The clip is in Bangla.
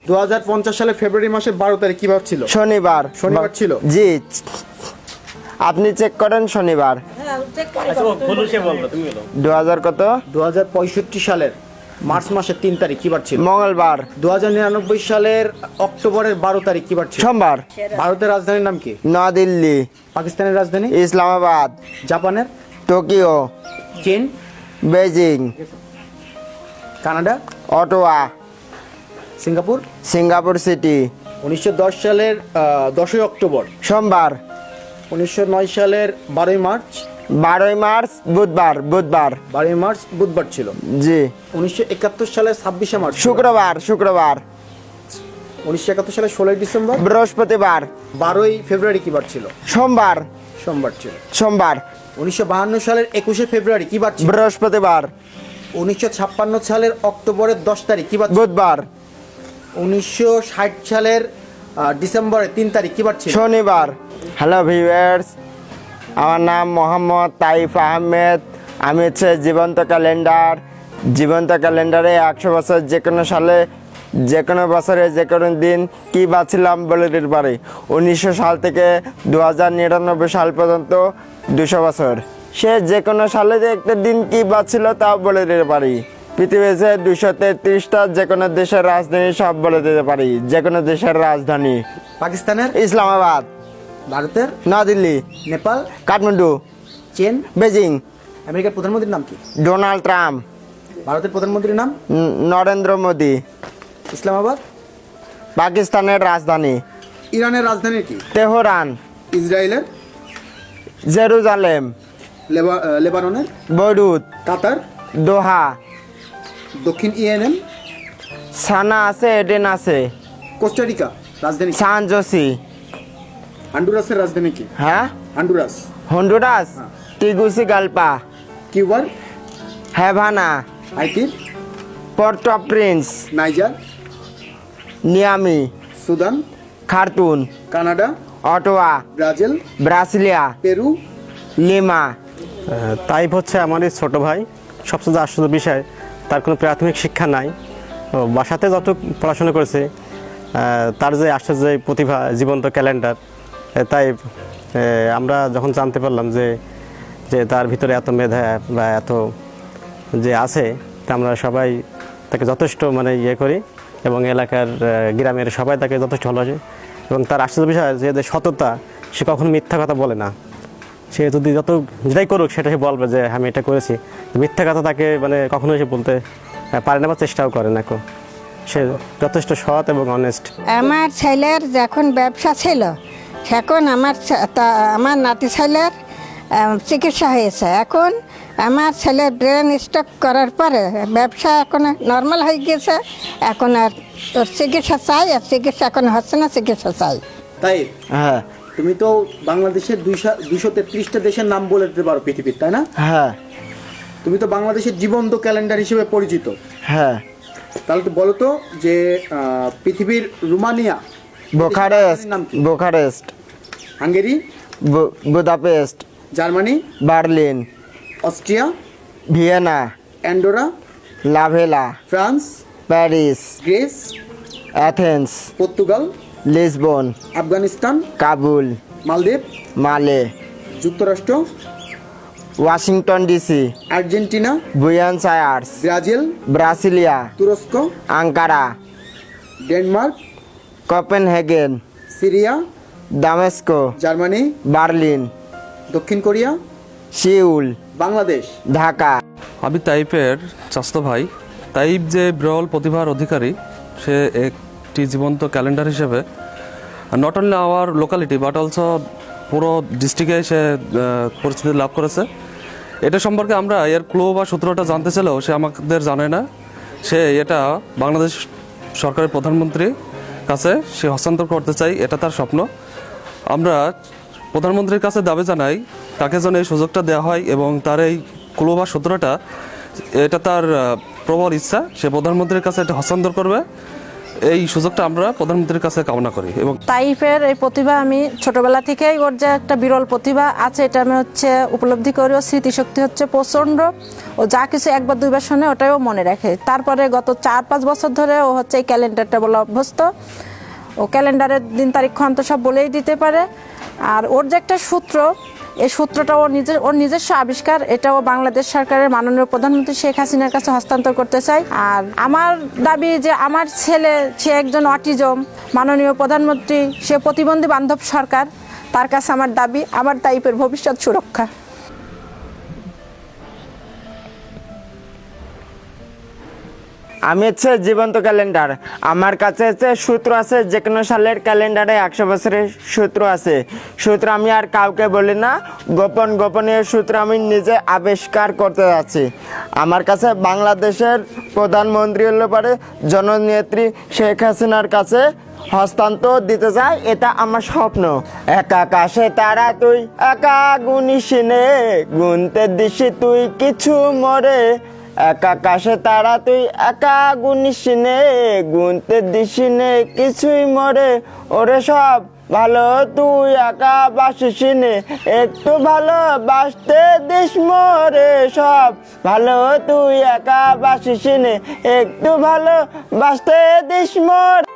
2050 সালে ফেব্রুয়ারি মাসের 12 তারিখ কি বার ছিল? শনিবার। শনিবার ছিল? জি, আপনি চেক করেন শনিবার। আচ্ছা বলো, সে বলবে, তুমি বলো। 2000 কত? 2065 সালের মার্চ মাসের 3 তারিখ কি বার ছিল? মঙ্গলবার। 2099 সালের অক্টোবরের 12 তারিখ কি বার ছিল? সোমবার। ভারতের রাজধানীর নাম কি? নয়াদিল্লি। পাকিস্তানের রাজধানী? ইসলামাবাদ। জাপানের? টোকিও। চীন? Beijing. Canada? Ottawa. Singapore? Singapore city. 1910 সালের 10ই অক্টোবর। সোমবার। 1909 সালের 12ই মার্চ। 12ই মার্চ বুধবার। 12ই মার্চ বুধবার ছিল। জি। 1971 সালের 26শে মার্চ। শুক্রবার। 1971 সালের 16ই ডিসেম্বর। বৃহস্পতিবার। 12ই ফেব্রুয়ারি কি বার ছিল? সোমবার। সোমবার ছিল। 1952 সালের 21শে ফেব্রুয়ারি কি বার ছিল? বৃহস্পতিবার। 1956 সালের অক্টোবরের 10 তারিখ কি বার ছিল? বুধবার। 1960 সালের ডিসেম্বরের 3 তারিখ কি বার ছিল? শনিবার। হ্যালো ভিউয়ার্স, আমার নাম মোহাম্মদ তাইফ আহমেদ। আমি হচ্ছে জীবন্ত ক্যালেন্ডারে 100 বছর যে কোনো সালে যে কোনো বছরে যে কোনো দিন কী বাঁচলাম বলে দিতে পারি। 1900 সাল থেকে 2099 সাল পর্যন্ত 200 বছর, সে যে কোনো সালে যে একটা দিন কী বাঁচছিল তাও বলে দিতে পারি। পৃথিবীতে 233টা যে কোনো দেশের রাজধানী সব বলে দিতে পারি। যে কোনো দেশের রাজধানী। পাকিস্তানের? ইসলামাবাদ। ভারতের? নয়াদিল্লি। নেপাল? কাঠমান্ডু। চীন? বেজিং। আমেরিকার প্রধানমন্ত্রীর নাম কি? Donald Trump. ভারতের প্রধানমন্ত্রীর নাম? নরেন্দ্র মোদি। ইসলামাবাদ? পাকিস্তানের রাজধানী। ইরানের রাজধানী কি? তেহরান। ইসরায়েলের? জেরুজালেম। লেবাননের? বৈরুত। কাতার? দোহা। দক্ষিণ ইয়েমেন? সানা আছে, এডেন আছে। কোস্টারিকা রাজধানী কি? সান জোসি। হন্ডুরাসের রাজধানী কি? হ্যাঁ। হন্ডুরাস? হন্ডুরাস। টিগুসিগালপা। কিউবার? হ্যাভানা। হাইতির? Porto Prince. Niger? Niamey. Sudan? Khartoum. Canada? Ottawa. Brazil? Brasilia. Peru? Lima. তাইপ হচ্ছে আমারই ছোট ভাই। সবচেয়ে আশ্চর্য বিষয়, তার কোনো প্রাথমিক শিক্ষা নাই। ও বাসাতে যত পড়াশোনা করেছে, তার যে আশ্চর্য এই প্রতিভা, জীবন্ত ক্যালেন্ডার, তাই আমরা যখন জানতে পারলাম যে যে তার ভিতরে এত মেধা বা এত যে আছে, তা আমরা সবাই তাকে যথেষ্ট ইয়ে করি এবং এলাকার গ্রামের সবাই তাকে যথেষ্ট ভালোবাসে। এবং তার আশ্চর্য বিষয় যে সততা, সে কখনো মিথ্যা কথা বলে না। সে যদি যেটাই করুক সেটা সে বলবে যে আমি এটা করেছি। মিথ্যা কথা তাকে কখনোই সে বলতে পারে না বা চেষ্টাও করে না। সে যথেষ্ট সৎ এবং অনেস্ট। আমার ছেলের যখন ব্যবসা ছিল, এখন আমার নাতি ছেলের চিকিৎসা হয়েছে। এখন আমার ছেলের ব্রেন স্ট্রোক করার পরে ব্যবসা এখন নর্মাল হয়ে গিয়েছে। এখন আর ওর চিকিৎসা চাই, আর চিকিৎসা এখন হচ্ছে না, চিকিৎসা চাই। তাই? হ্যাঁ। তুমি তো বাংলাদেশের 233টা দেশের নাম বলে দিতে পারো পৃথিবীর, তাই না? হ্যাঁ। তুমি তো বাংলাদেশের জীবন্ত ক্যালেন্ডার হিসেবে পরিচিত। হ্যাঁ। তাহলে তো বলো তো যে পৃথিবীর রোমানিয়া বুখারেস্ট। নাম কি? Bucharest. Hungary? Budapest. Germany? Berlin. Austria? Vienna. Andorra? La Vella. France? Paris. Greece? Athens. Portugal? Lisbon. Afghanistan? Kabul. মালদ্বীপ? মালে। যুক্তরাষ্ট্র? Washington DC. Argentina? Buenos Aires. Brazil? Brasilia. তুরস্ক? Ankara. Denmark? Copenhagen. Syria? Damascus. জার্মানি? বার্লিন। দক্ষিণ কোরিয়া? সিউল। বাংলাদেশ? ঢাকা। আমি তাইপের চাচাতো ভাই। তাইপ যে বিরল প্রতিভার অধিকারী, সে একটি জীবন্ত ক্যালেন্ডার হিসেবে not only our locality but also পুরো ডিস্ট্রিক্টে সে পরিচিতি লাভ করেছে। এটা সম্পর্কে আমরা এর ক্লু বা সূত্রটা জানতে চাইলেও সে আমাদের জানে না। সে এটা বাংলাদেশ সরকারের প্রধানমন্ত্রীর কাছে সে হস্তান্তর করতে চাই, এটা তার স্বপ্ন। আমরা প্রধানমন্ত্রীর কাছে দাবি জানাই তাকে যেন এই সুযোগটা দেওয়া হয় এবং তার এই ক্লু বা সূত্রটা, এটা তার প্রবল ইচ্ছা, সে প্রধানমন্ত্রীর কাছে এটা হস্তান্তর করবে এই সুযোগটা আমরা প্রধানমন্ত্রীর কাছে কামনা করি। এবং তাইফের এই প্রতিভা আমি ছোটবেলা থেকেই ওর যে একটা বিরল প্রতিভা আছে এটা আমি উপলব্ধি করি। ও স্মৃতিশক্তি প্রচণ্ড। ও যা কিছু একবার দুইবার শোনে ওটাই ও মনে রাখে। তারপরে গত 4-5 বছর ধরে ও এই ক্যালেন্ডারটা বলে অভ্যস্ত। ও ক্যালেন্ডারের দিন তারিখ তো সব বলেই দিতে পারে। আর ওর যে একটা সূত্র, এই সূত্রটা ওর নিজস্ব আবিষ্কার। এটাও বাংলাদেশ সরকারের মাননীয় প্রধানমন্ত্রী শেখ হাসিনার কাছে হস্তান্তর করতে চাই। আর আমার দাবি যে আমার ছেলে, সে একজন অটিজম, মাননীয় প্রধানমন্ত্রী সে প্রতিবন্ধী বান্ধব সরকার, তার কাছে আমার দাবি আমার তাইফের ভবিষ্যৎ সুরক্ষা। আমি জীবন্ত ক্যালেন্ডার। আমার কাছে সূত্র আছে, যে কোনো সালের ক্যালেন্ডারে 100 বছরের সূত্র আছে। সূত্র আমি আর কাউকে বলি না, গোপনীয় সূত্র আমি নিজে আবিষ্কার করতে যাচ্ছি। আমার কাছে বাংলাদেশের প্রধানমন্ত্রী হলে পরে জননেত্রী শেখ হাসিনার কাছে হস্তান্তর দিতে চাই, এটা আমার স্বপ্ন। একা আকাশে তারা তুই একা গুনিস নে, গুনতে দিস তুই কিছু মরে। একা আকাশে তারা তুই একা গুনিস নে, গুনতে দিস নে কিছুই মরে। ওরে সব ভালো তুই একা বাসিস নে, একটু ভালো বাসতে দিস মরে। সব ভালো তুই একা বাসিস নে, একটু ভালো বাসতে দিস মরে।